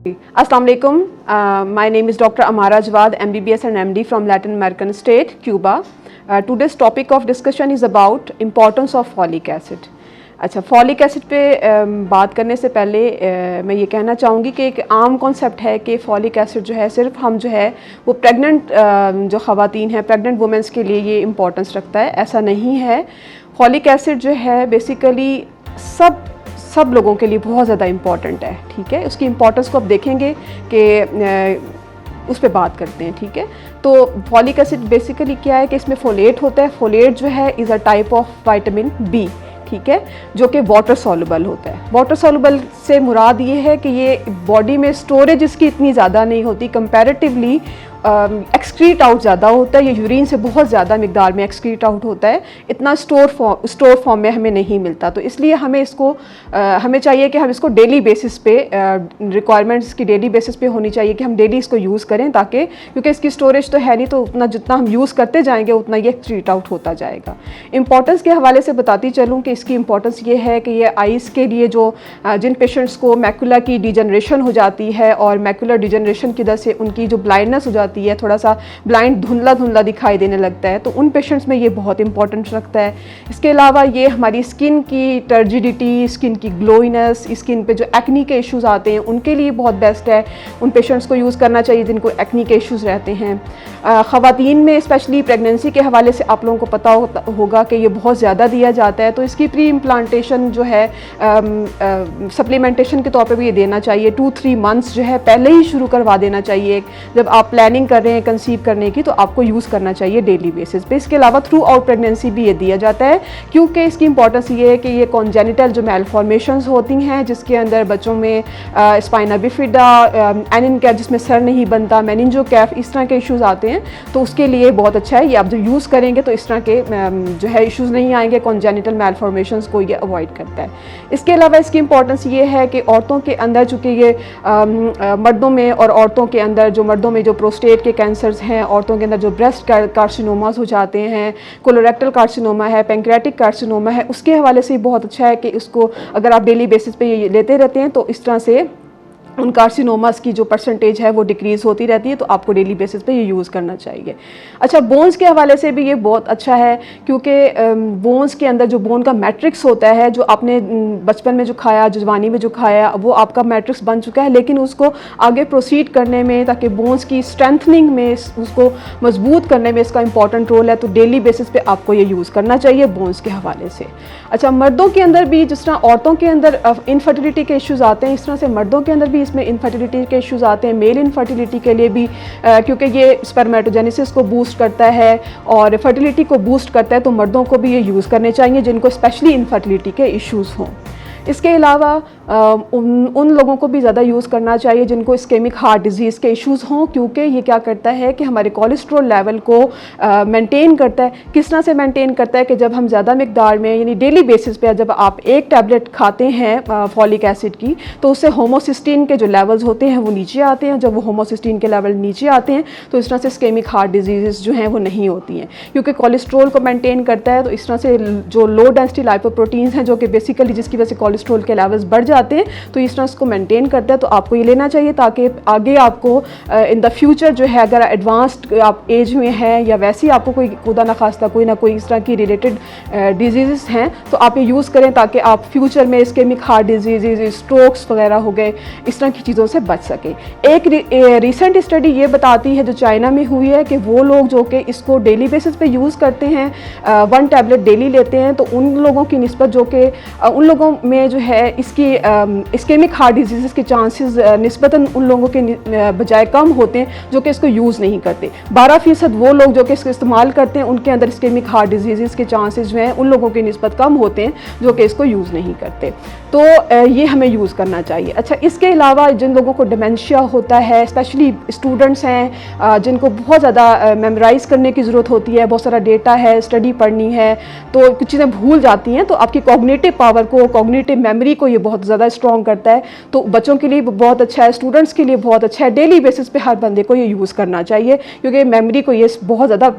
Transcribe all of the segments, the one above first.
Assalamu alaikum. My name is Dr. Amara Jawad, MBBS and MD from Latin American state, Cuba. Today's topic of discussion is about importance of folic acid. अच्छा, folic acid पे बात करने से पहले मैं ये कहना चाहूँगी कि एक आम कॉन्सेप्ट है कि फॉलिक एसिड जो है सिर्फ हम जो है वो प्रेग्नेंट जो ख़वातीन हैं, प्रेग्नेंट वुमेंस के लिए ये इम्पोर्टेंस रखता है। ऐसा नहीं है। फॉलिक एसिड जो है बेसिकली सब लोगों के लिए बहुत ज़्यादा इम्पॉर्टेंट है। ठीक है, उसकी इम्पोर्टेंस को आप देखेंगे कि उस पर बात करते हैं। ठीक है, तो फॉलिक एसिड बेसिकली क्या है कि इसमें फोलेट होता है। फोलेट जो है is a type of vitamin B, ठीक है, जो कि वाटर सॉल्युबल होता है। वाटर सॉल्युबल से मुराद ये है कि ये बॉडी में स्टोरेज इसकी इतनी ज़्यादा नहीं होती, कंपैरेटिवली एक्सक्रीट आउट ज़्यादा होता है। ये यूरिन से बहुत ज़्यादा मिकदार में एक्सक्रीट आउट होता है, इतना स्टोर फॉर्म में हमें नहीं मिलता। तो इसलिए हमें इसको हमें चाहिए कि हम इसको डेली बेसिस पे रिक्वायरमेंट्स की डेली बेसिस पे होनी चाहिए कि हम डेली इसको यूज़ करें, ताकि क्योंकि इसकी स्टोरेज तो है नहीं, तो उतना जितना हम यूज़ करते जाएंगे उतना ये एक्सक्रीट आउट होता जाएगा। इंपॉर्टेंस के हवाले से बताती चलूँ कि इसकी इंपॉर्टेंस ये है कि ये आइज़ के लिए जो जिन पेशेंट्स को मैकुला की डिजनरेशन हो जाती है और मैकुलर डिजनरेशन की वजह से उनकी जो ब्लाइंडनेस हो जाती है, थोड़ा सा ब्लाइंड धुंधला दिखाई देने लगता है, तो उन पेशेंट्स में ये बहुत इंपॉर्टेंट रखता है। इसके अलावा ये हमारी स्किन की टर्जिडिटी, स्किन की ग्लोइनेस, स्किन पे जो एक्नी के इश्यूज़ आते हैं उनके लिए बहुत बेस्ट है। उन पेशेंट्स को यूज़ करना चाहिए जिनको एक्नी के इश्यूज़ रहते हैं। ख़वातीन में स्पेशली प्रेगनेंसी के हवाले से आप लोगों को पता होगा कि ये बहुत ज़्यादा दिया जाता है, तो इसकी प्री इम्प्लांटेशन जो है सप्लीमेंटेशन के तौर पे भी ये देना चाहिए। 2-3 मंथ्स जो है पहले ही शुरू करवा देना चाहिए। जब आप प्लानिंग कर रहे हैं कंसीव करने की, तो आपको यूज़ करना चाहिए डेली बेसिस पे। इसके अलावा थ्रू आउट प्रेगनेंसी भी ये दिया जाता है, क्योंकि इसकी इंपॉर्टेंस ये है कि ये कॉन्जेनिटल जो मेलफॉर्मेशंस होती हैं, जिसके अंदर बच्चों में स्पाइना बिफिडा, एनिनकैफ जिसमें सर नहीं बनता, मेनिंजोकैफ, इस तरह के इश्यूज़ आते हैं, तो उसके लिए बहुत अच्छा है। ये आप जब यूज़ करेंगे तो इस तरह के जो है इश्यूज़ नहीं आएंगे। कॉन्जेनिटल मेलफॉर्मेशंस को ये अवॉइड करता है। इसके अलावा इसकी इंपॉर्टेंस ये है कि औरतों के अंदर, चूँकि ये मर्दों में और औरतों के अंदर, जो मर्दों में जो प्रोस्टेट के कैंसर्स हैं, औरतों के अंदर जो ब्रेस्ट कार्सिनोमास हो जाते हैं, कोलोरेक्टल कार्सिनोमा है, पैंक्रियाटिक कार्सिनोमा है, उसके हवाले से बहुत अच्छा है कि इसको अगर आप डेली बेसिस पे ये लेते रहते हैं तो इस तरह से उन कार्सिनोमास की जो परसेंटेज है वो डिक्रीज़ होती रहती है। तो आपको डेली बेसिस पे ये यूज़ करना चाहिए। अच्छा, बोन्स के हवाले से भी ये बहुत अच्छा है, क्योंकि बोन्स के अंदर जो बोन का मैट्रिक्स होता है, जो आपने बचपन में जो खाया, जवानी में जो खाया, वो आपका मैट्रिक्स बन चुका है, लेकिन उसको आगे प्रोसीड करने में, ताकि बोन्स की स्ट्रेंथनिंग में, उसको मजबूत करने में इसका इंपॉर्टेंट रोल है। तो डेली बेसिस पे आपको ये यूज़ करना चाहिए बोन्स के हवाले से। अच्छा, मर्दों के अंदर भी जिस तरह औरतों के अंदर इनफर्टिलिटी के इश्यूज़ आते हैं, इस तरह से मर्दों के अंदर भी इसमें इनफर्टिलिटी के इश्यूज़ आते हैं। मेल इनफर्टिलिटी के लिए भी क्योंकि ये स्पर्मेटोजेनेसिस को बूस्ट करता है और फर्टिलिटी को बूस्ट करता है, तो मर्दों को भी ये यूज़ करने चाहिए जिनको स्पेशली इनफर्टिलिटी के इश्यूज़ हों। इसके अलावा उन लोगों को भी ज़्यादा यूज़ करना चाहिए जिनको इस्केमिक हार्ट डिजीज़ के इश्यूज़ हों, क्योंकि ये क्या करता है कि हमारे कोलेस्ट्रॉल लेवल को मेंटेन करता है। किस तरह से मेंटेन करता है कि जब हम ज़्यादा मिकदार में, यानी डेली बेसिस पे, जब आप एक टैबलेट खाते हैं फॉलिक एसिड की, तो उससे होमोसिस्टीन के जो लेवल्स होते हैं वो नीचे आते हैं। जब वो होमोसिस्टीन के लेवल नीचे आते हैं तो इस तरह से इस्केमिक हार्ट डिजीज़ जो हैं वो नहीं होती हैं, क्योंकि कोलेस्ट्रॉल को मेंटेन करता है। तो इस तरह से जो लो डेंसिटी लाइपोप्रोटीन्स हैं, जो कि बेसिकली जिसकी वजह से कोलेस्ट्रॉल के लेवल्स बढ़ जाते हैं, तो इस तरह इसको मेंटेन करता है। तो आपको ये लेना चाहिए ताकि आगे आपको इन द फ्यूचर जो है, अगर एडवांस्ड आप एज में हैं या वैसे ही आपको कोई खुदा न खास्ता कोई ना कोई इस तरह की रिलेटेड डिजीज़ हैं, तो आप ये यूज़ करें ताकि आप फ्यूचर में इस्केमिक हार्ट डिजीज़, स्ट्रोक्स वगैरह हो गए, इस तरह की चीज़ों से बच सके। एक रिसेंट स्टडी ये बताती है जो चाइना में हुई है कि वो लोग जो कि इसको डेली बेसिस पे यूज़ करते हैं, 1 टैबलेट डेली लेते हैं, तो उन लोगों की निस्बत जो कि उन लोगों में जो है इसकी इस्केमिक हार्ट डिजीज़ के चांसेस निस्बतन उन लोगों के बजाय कम होते हैं जो कि इसको यूज़ नहीं करते। 12% वो लोग जो कि इसको इस्तेमाल करते हैं, उनके अंदर इस्केमिक हार्ट डिजीज़ के चांसेस जो हैं उन लोगों की निस्बत कम होते हैं जो कि इसको यूज़ नहीं करते। तो ये हमें यूज़ करना चाहिए। अच्छा, इसके अलावा जिन लोगों को डिमेंशिया होता है, स्पेशली स्टूडेंट्स हैं जिनको बहुत ज़्यादा मेमोराइज़ करने की ज़रूरत होती है, बहुत सारा डेटा है, स्टडी पढ़नी है, तो कुछ चीज़ें भूल जाती हैं, तो आपकी कॉग्निटिव पावर को, कॉग्निटिव मेमोरी को ये बहुत ज़्यादा स्ट्रॉन्ग करता है, तो बच्चों के लिए बहुत अच्छा है, स्टूडेंट्स के लिए बहुत अच्छा है। डेली बेसिस पे हर बंदे को ये यूज़ करना चाहिए, क्योंकि मेमोरी को ये बहुत ज़्यादा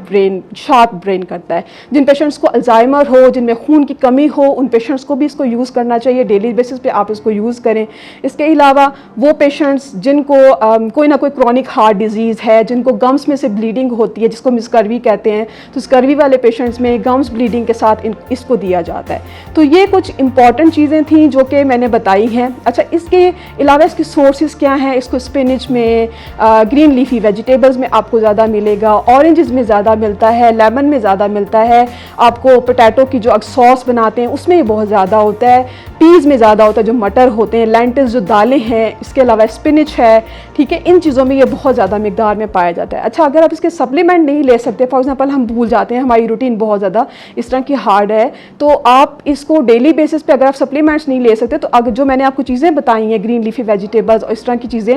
शार्प ब्रेन करता है। जिन पेशेंट्स को अल्जाइमर हो, जिनमें खून की कमी हो, उन पेशेंट्स को भी इसको यूज़ करना चाहिए, डेली बेसिस पे आप इसको यूज़ करें। इसके अलावा वो पेशेंट्स जिनको कोई ना कोई क्रॉनिक हार्ट डिजीज़ है, जिनको गम्स में से ब्लीडिंग होती है, जिसको स्कर्वी कहते हैं, तो स्कर्वी वाले पेशेंट्स में गम्स ब्लीडिंग के साथ इसको दिया जाता है। तो ये कुछ इंपॉर्टेंट चीज़ें थी जो कि मैंने बताई हैं। अच्छा, इसके अलावा इसके सोर्सेज क्या हैं? इसको स्पिनिच में, ग्रीन लीफी वेजिटेबल्स में आपको ज़्यादा मिलेगा, ऑरेंजेस में ज़्यादा मिलता है, लेमन में ज़्यादा मिलता है, आपको पोटैटो की जो सॉस बनाते हैं उसमें ये बहुत ज़्यादा होता है, पीज़ में ज़्यादा होता है, जो मटर होते हैं, लेंटिल्स जो दालें हैं, इसके अलावा स्पिनिच है, ठीक है, इन चीज़ों में ये बहुत ज़्यादा मिकदार में पाया जाता है। अच्छा, अगर आप इसके सप्लीमेंट नहीं ले सकते, फॉर एग्जांपल हम भूल जाते हैं, हमारी रूटीन बहुत ज़्यादा इस तरह की हार्ड है, तो आप इसको डेली बेसिस पे अगर आप सप्लीमेंट्स नहीं ले सकते, तो अगर जो मैंने आपको चीज़ें बताई हैं, ग्रीन लीफी वेजिटेबल्स और इस तरह की चीज़ें,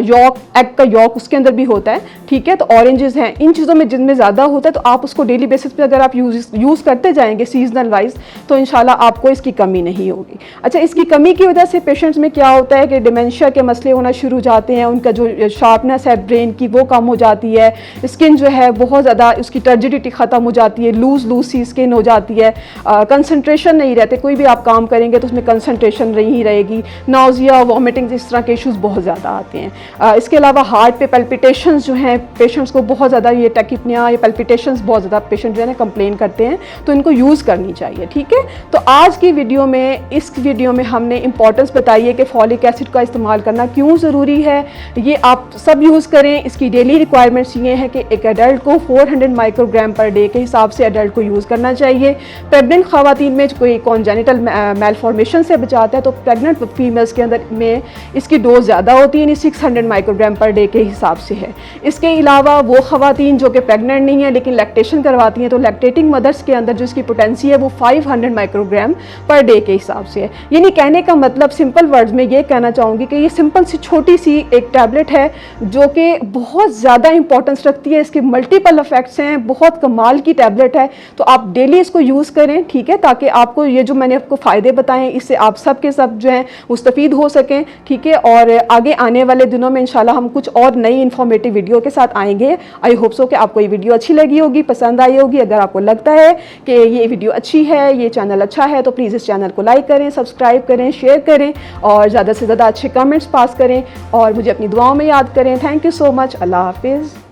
यॉक, एग का यॉक उसके अंदर भी होता है, ठीक है, तो ऑरेंजेस हैं, इन चीज़ों में जिनमें ज़्यादा होता है, तो आप उसको डेली बेसिस पे अगर आप यूज़ करते जाएंगे सीजनल वाइज, तो इंशाल्लाह आपको इसकी कमी नहीं होगी। अच्छा, इसकी कमी की वजह से पेशेंट्स में क्या होता है कि डिमेंशिया के मसले होना शुरू हो जाते हैं, उनका जो शार्पनेस है ब्रेन की वो कम हो जाती है, स्किन जो है बहुत ज़्यादा उसकी टर्जिडिटी ख़त्म हो जाती है, लूज सी स्किन हो जाती है, कंसंट्रेशन नहीं रहते, कोई भी आप काम करेंगे तो उसमें कंसंट्रेशन नहीं रहेगी, नाउजिया, वॉमिटिंग, इस तरह के इश्यूज़ बहुत ज़्यादा आते हैं। इसके अलावा हार्ट पे पल्पिटेशंस जो हैं, पेशेंट्स को बहुत ज़्यादा ये टैकिपनिया, ये पल्पिटेशंस बहुत ज़्यादा पेशेंट जो है ना कंप्लेन करते हैं, तो इनको यूज़ करनी चाहिए, ठीक है। तो आज की वीडियो में, इस वीडियो में हमने इंपॉर्टेंस बताई है कि फॉलिक एसिड का इस्तेमाल करना क्यों ज़रूरी है, ये आप सब यूज़ करें। इसकी डेली रिक्वायरमेंट्स ये हैं कि एक एडल्ट को 400 माइक्रोग्राम पर डे के हिसाब से एडल्ट को यूज़ करना चाहिए। प्रेग्नेंट ख़वातीन में कोई कॉन्जेनिटल मेलफॉर्मेशन से बचाता है, तो प्रेग्नेंट फीमेल्स के अंदर में इसकी डोज ज़्यादा होती है, 600 माइक्रोग्राम पर डे के हिसाब से है। इसके अलावा वो ख़वातीन जो कि प्रेग्नेंट नहीं है लेकिन लैक्टेशन करवाती हैं, तो लैक्टेटिंग मदर्स के अंदर जो इसकी पोटेंसी है वो 500 माइक्रोग्राम पर डे के हिसाब से है। यानी कहने का मतलब सिंपल वर्ड्स में ये कहना चाहूँगी कि ये सिंपल सी छोटी सी एक टैबलेट है जो कि बहुत ज़्यादा इंपॉर्टेंस रखती है, इसके मल्टीपल इफेक्ट्स हैं, बहुत कमाल की टैबलेट है। तो आप डेली इसको यूज़ करें, ठीक है, ताकि आपको ये जो मैंने आपको फ़ायदे बताएं इससे आप सब के सब जो हैं मुस्तफ़ीद हो सकें, ठीक है। और आगे आने वाले दिनों में इंशाल्लाह हम कुछ और नई इन्फॉर्मेटिव वीडियो के साथ आएंगे। आई होप सो कि आपको ये वीडियो अच्छी लगी होगी, पसंद आई होगी। अगर आपको लगता है कि ये वीडियो अच्छी है, ये चैनल अच्छा है, तो प्लीज़ इस चैनल को लाइक करें, सब्सक्राइब करें, शेयर करें और ज़्यादा से ज़्यादा अच्छे कमेंट्स पास करें और मुझे अपनी दुआओं में याद करें। Thank you so much. अल्लाह हाफिज़।